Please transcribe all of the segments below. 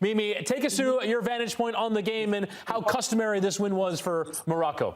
Mimi, take us through your vantage point on the game and how customary this win was for Morocco.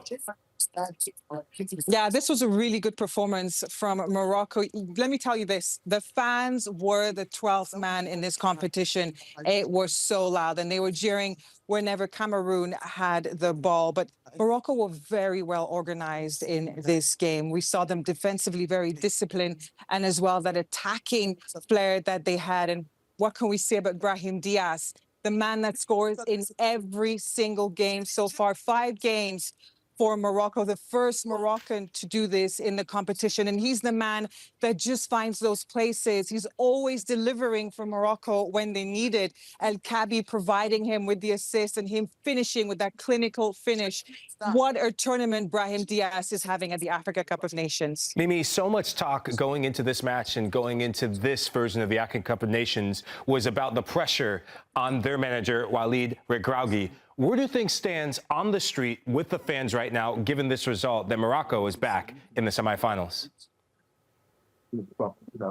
Yeah, this was a really good performance from Morocco. Let me tell you this. The fans were the 12th man in this competition. It was so loud, and they were jeering whenever Cameroon had the ball. But Morocco were very well organized in this game. We saw them defensively very disciplined, and as well that attacking flair that they had. And what can we say about Brahim Díaz, the man that scores in every single game so far? 5 games for Morocco, the first Moroccan to do this in the competition. And he's the man that just finds those places. He's always delivering for Morocco when they need it. El Kabi providing him with the assist and him finishing with that clinical finish. What a tournament Brahim Díaz is having at the Africa Cup of Nations. Mimi, so much talk going into this match and going into this version of the Africa Cup of Nations was about the pressure on their manager, Walid Regragui. Where do things stand on the street with the fans right now, given this result that Morocco is back in the semifinals?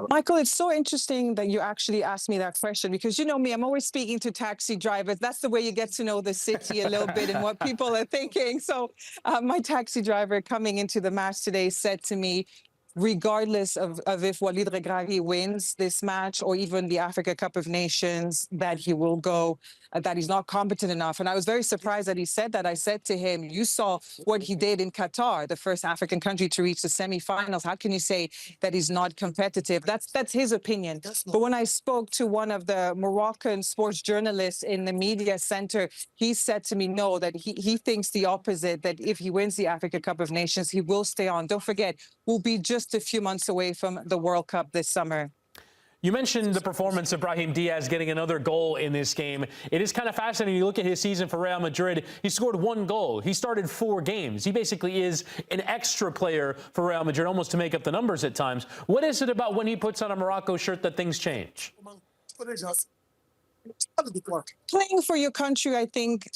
Michael, it's so interesting that you actually asked me that question, because you know me, I'm always speaking to taxi drivers. That's the way you get to know the city a little bit and what people are thinking. So my taxi driver coming into the match today said to me, regardless of if Walid Regragui wins this match or even the Africa Cup of Nations, that he will go, that he's not competent enough. And I was very surprised that he said that. I said to him, you saw what he did in Qatar, the first African country to reach the semifinals. How can you say that he's not competitive? That's his opinion. But when I spoke to one of the Moroccan sports journalists in the media center, he said to me, no, that he thinks the opposite, that if he wins the Africa Cup of Nations, he will stay on. Don't forget, we'll be just a few months away from the World Cup this summer. You mentioned the performance of Brahim Díaz getting another goal in this game. It is kind of fascinating. You look at his season for Real Madrid, he scored 1 goal. He started 4 games. He basically is an extra player for Real Madrid, almost to make up the numbers at times. What is it about when he puts on a Morocco shirt that things change? Playing for your country, I think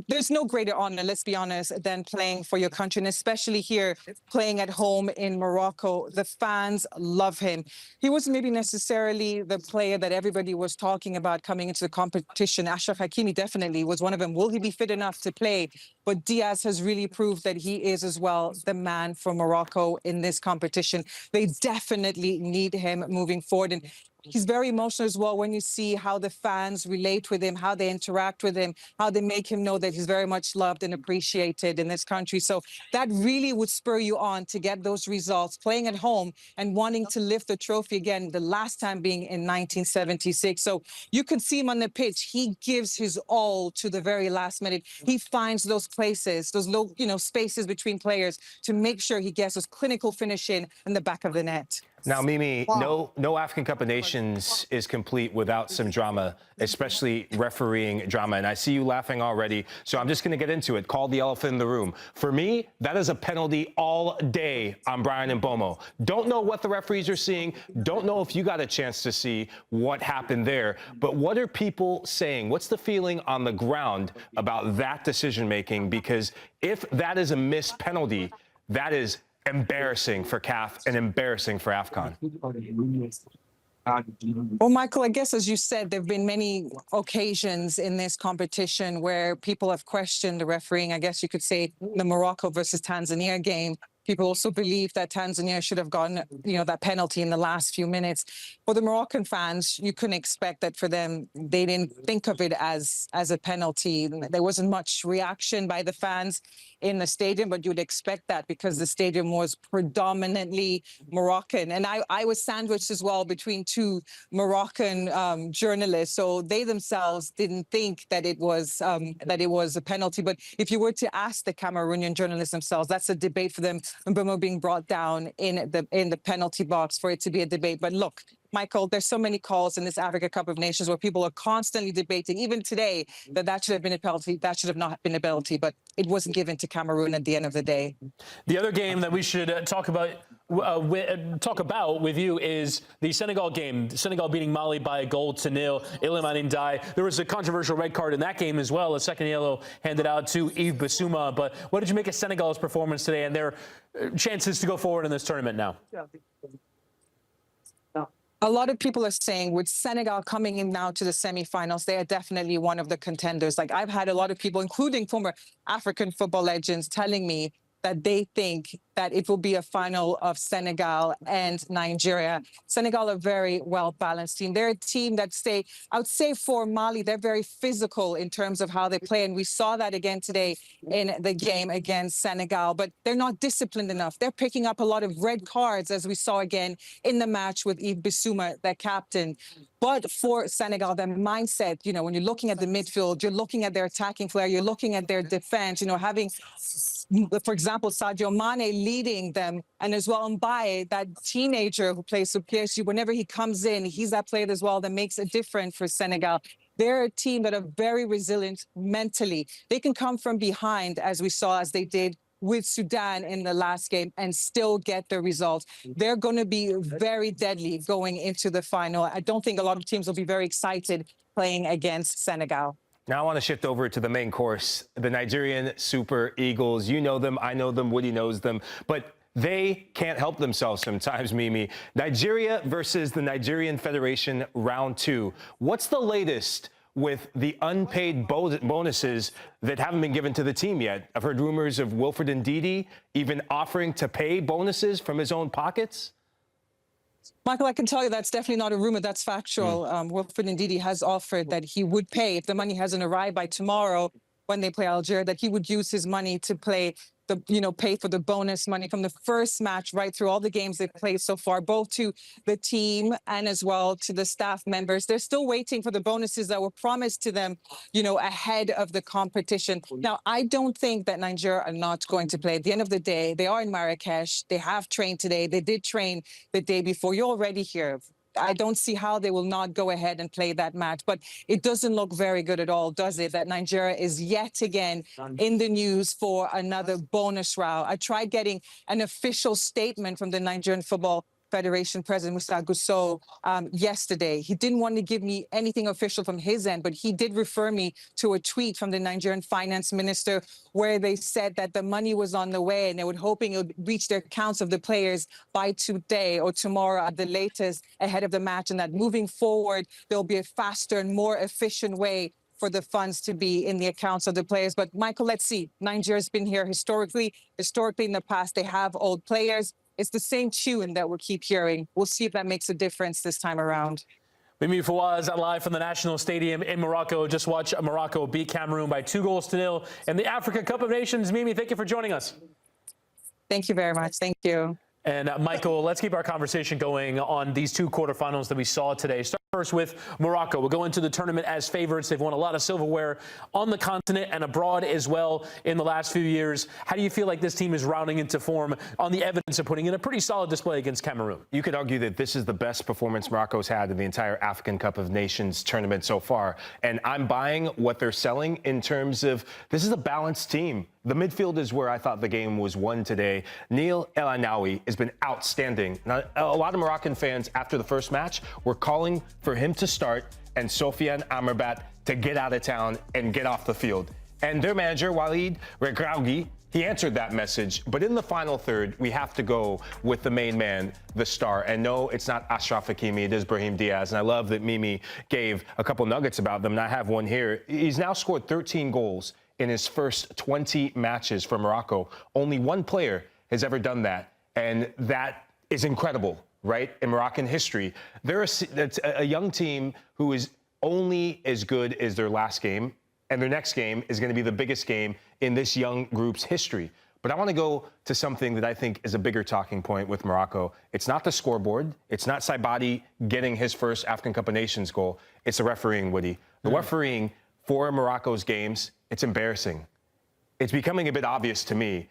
there's no greater honor, let's be honest, than playing for your country. And especially here, playing at home in Morocco, the fans love him. He wasn't maybe necessarily the player that everybody was talking about coming into the competition. Achraf Hakimi definitely was one of them. Will he be fit enough to play? But Diaz has really proved that he is as well the man for Morocco in this competition. They definitely need him moving forward. And he's very emotional as well when you see how the fans relate with him, how they interact with him, how they make him know that he's very much loved and appreciated in this country. So that really would spur you on to get those results, playing at home and wanting to lift the trophy again, the last time being in 1976. So you can see him on the pitch. He gives his all to the very last minute. He finds those places, those low, spaces between players to make sure he gets his clinical finish in the back of the net. Now, Mimi, no African Cup of Nations is complete without some drama, especially refereeing drama. And I see you laughing already, so I'm just going to get into it. Call the elephant in the room. For me, that is a penalty all day on Bryan and Mbeumo. Don't know what the referees are seeing. Don't know if you got a chance to see what happened there. But what are people saying? What's the feeling on the ground about that decision-making? Because if that is a missed penalty, that is embarrassing for CAF and embarrassing for AFCON. Well, Michael, I guess, as you said, there have been many occasions in this competition where people have questioned the refereeing. I guess you could say the Morocco versus Tanzania game. People also believe that Tanzania should have gotten, that penalty in the last few minutes. For the Moroccan fans, you couldn't expect that for them. They didn't think of it as a penalty. There wasn't much reaction by the fans in the stadium, but you'd expect that because the stadium was predominantly Moroccan. And I was sandwiched as well between 2 Moroccan journalists. So they themselves didn't think that it was a penalty. But if you were to ask the Cameroonian journalists themselves, that's a debate for them. Mbeumo being brought down in the penalty box for it to be a debate. But look, Michael, there's so many calls in this Africa Cup of Nations where people are constantly debating, even today, that should have been a penalty, that should have not been a penalty, but it wasn't given to Cameroon at the end of the day. The other game that we should talk about with you is the Senegal game. Senegal beating Mali by 1-0. Iliman Ndiaye. There was a controversial red card in that game as well, a second yellow handed out to Yves Bissouma. But what did you make of Senegal's performance today and their chances to go forward in this tournament now? A lot of people are saying with Senegal coming in now to the semifinals, they are definitely one of the contenders. Like I've had a lot of people, including former African football legends, telling me that they think that it will be a final of Senegal and Nigeria. Senegal are a very well-balanced team. They're a team that I would say for Mali, they're very physical in terms of how they play. And we saw that again today in the game against Senegal, but they're not disciplined enough. They're picking up a lot of red cards, as we saw again in the match with Yves Bissouma, their captain. But for Senegal, their mindset, you know, when you're looking at the midfield, you're looking at their attacking flair, you're looking at their defense, you know, having, for example, Sadio Mane leading them, and as well Ndiaye, that teenager who plays for PSG, whenever he comes in, he's that player as well that makes a difference for Senegal. They're a team that are very resilient mentally. They can come from behind, as we saw, as they did with Sudan in the last game, and still get the results. They're going to be very deadly going into the final. I don't think a lot of teams will be very excited playing against Senegal. Now I want to shift over to the main course, the Nigerian Super Eagles. You know them, I know them, Woody knows them, but they can't help themselves sometimes, Mimi. Nigeria versus the Nigerian Federation, round 2. What's the latest with the unpaid bonuses that haven't been given to the team yet? I've heard rumors of Wilfred Ndidi even offering to pay bonuses from his own pockets. Michael, I can tell you that's definitely not a rumor. That's factual. Wilfred Ndidi has offered that he would pay, if the money hasn't arrived by tomorrow when they play Algeria, that he would use his money to play the, you know, pay for the bonus money from the first match right through all the games they've played so far, both to the team and as well to the staff members. They're still waiting for the bonuses that were promised to them, you know, ahead of the competition. Now, I don't think that Nigeria are not going to play. At the end of the day, they are in Marrakesh. They have trained today. They did train the day before. You're already here. I don't see how they will not go ahead and play that match. But it doesn't look very good at all, does it, that Nigeria is yet again in the news for another bonus round. I tried getting an official statement from the Nigerian Football Federation President Musa Gusau yesterday. He didn't want to give me anything official from his end, but he did refer me to a tweet from the Nigerian finance minister where they said that the money was on the way and they were hoping it would reach their accounts of the players by today or tomorrow at the latest ahead of the match, and that moving forward, there'll be a faster and more efficient way for the funds to be in the accounts of the players. But Michael, let's see. Nigeria's been here historically in the past. They have old players. It's the same tune that we'll keep hearing. We'll see if that makes a difference this time around. Mimi Fawaz live from the National Stadium in Morocco. Just watch Morocco beat Cameroon by 2-0 in the Africa Cup of Nations. Mimi, thank you for joining us. Thank you very much. Thank you. And Michael, let's keep our conversation going on these 2 quarterfinals that we saw today. Start first with Morocco. We'll go into the tournament as favorites. They've won a lot of silverware on the continent and abroad as well in the last few years. How do you feel like this team is rounding into form on the evidence of putting in a pretty solid display against Cameroon? You could argue that this is the best performance Morocco's had in the entire African Cup of Nations tournament so far. And I'm buying what they're selling in terms of this is a balanced team. The midfield is where I thought the game was won today. Neil El Anaoui has been outstanding. Now, a lot of Moroccan fans after the first match were calling for him to start and Sofiane Amrabat to get out of town and get off the field. And their manager, Walid Regragui, he answered that message. But in the final third, we have to go with the main man, the star. And no, it's not Achraf Hakimi, it is Brahim Díaz. And I love that Mimi gave a couple nuggets about them, and I have one here. He's now scored 13 goals in his first 20 matches for Morocco. Only one player has ever done that, and that is incredible, right? In Moroccan history, they're a young team who is only as good as their last game, and their next game is going to be the biggest game in this young group's history. But I want to go to something that I think is a bigger talking point with Morocco. It's not the scoreboard. It's not Saibari getting his first African Cup of Nations goal. It's the refereeing, Woody. The refereeing for Morocco's games, it's embarrassing. It's becoming a bit obvious to me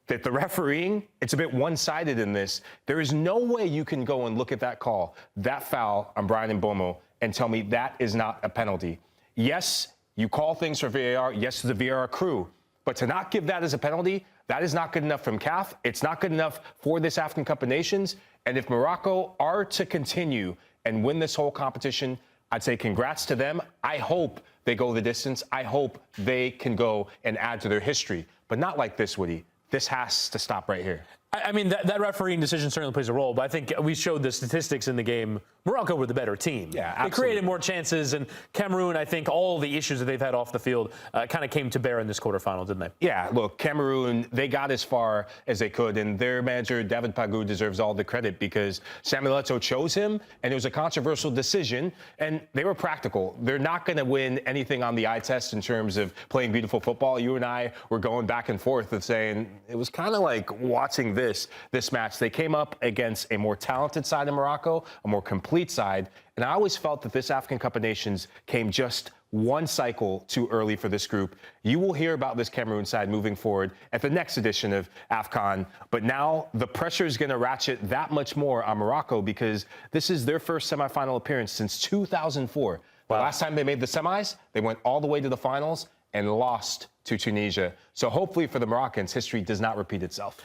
that the refereeing, it's a bit one-sided in this. There is no way you can go and look at that call, that foul on Bryan and Mbeumo, and tell me that is not a penalty. Yes, you call things for VAR. Yes, to the VAR crew. But to not give that as a penalty, that is not good enough from CAF. It's not good enough for this African Cup of Nations. And if Morocco are to continue and win this whole competition, I'd say congrats to them. I hope they go the distance. I hope they can go and add to their history. But not like this, Woody. This has to stop right here. I mean, that refereeing decision certainly plays a role, but I think we showed the statistics in the game. Morocco were the better team. Yeah, They absolutely. created more chances, and Cameroon, I think all the issues that they've had off the field kind of came to bear in this quarterfinal, didn't they? Yeah, look, Cameroon, they got as far as they could, and their manager, David Pagou, deserves all the credit because Samuel Eto'o chose him, and it was a controversial decision, and they were practical. They're not going to win anything on the eye test in terms of playing beautiful football. You and I were going back and forth with saying it was kind of like watching this match. They came up against a more talented side of Morocco, a more complete side, and I always felt that this African Cup of Nations came just one cycle too early for this group. You will hear about this Cameroon side moving forward at the next edition of AFCON, but now the pressure is going to ratchet that much more on Morocco because this is their first semifinal appearance since 2004. The last time they made the semis, they went all the way to the finals and lost to Tunisia. So hopefully for the Moroccans, history does not repeat itself.